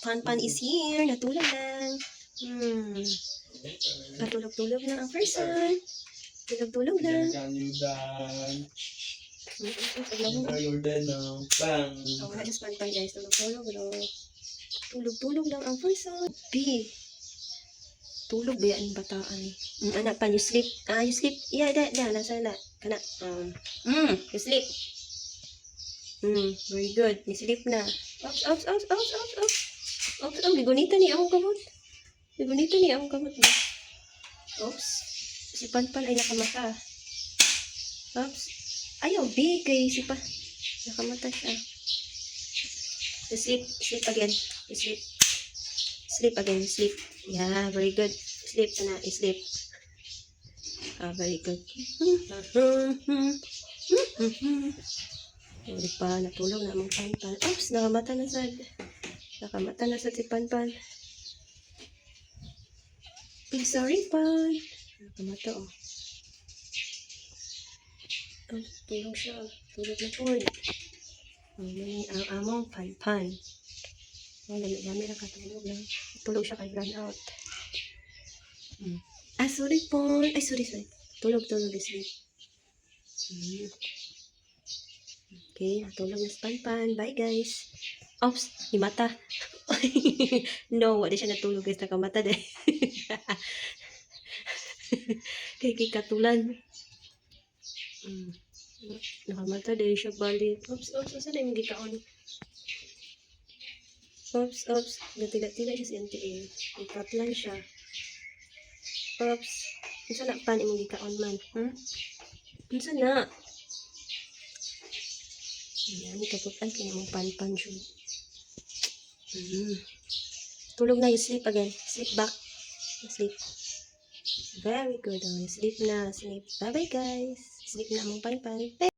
Pan is here. Natulog lang. Patulog-tulog lang ang person. Tulog-tulog lang. Jordan ng bang. Wala yung Pan guys. Tulog-tulog lang. Tulog-tulog lang ang person. B. Tulog ba yan bataan? Anak pa, you sleep. You sleep. Yeah, nasa na. Kana. You sleep. Very good. You sleep na. Ops. Ligunita ni akong kamot. Oops. Si Panpan ay nakamata. Oops. Ayaw, B kay si Pa. Nakamata siya. Sleep again. Sleep again. Yeah, very good. Sleep na. Sleep. Very good. Hindi pa, natulog na mong Panpan. Oops, nakamata na si Panpan. Big sorry, Pan. Nakamata, oh. Tulog siya. Tulog na po. Ang among Panpan. Dami lang katulog lang. Tulog siya kay run out. Sorry, Pan. Ay, sorry. Tulog, sleep. Okay, natulog na si Panpan. Bye, guys. Oops, himata. No, wala siya natulog, guys. Nakamata din. Kay katulan. Nakamata din siya balik. Oops. Saan na yung gitaon? Oops. Gatila siya si NTA. Ikatlan siya. Oops. Saan na pan yung gitaon man? Saan na? Yan, kaputan kaya mong Panpan siya. Tulog na, you sleep again. Sleep back. Sleep. Very good. Sleep na. Bye-bye, guys. Sleep na mong Panpan.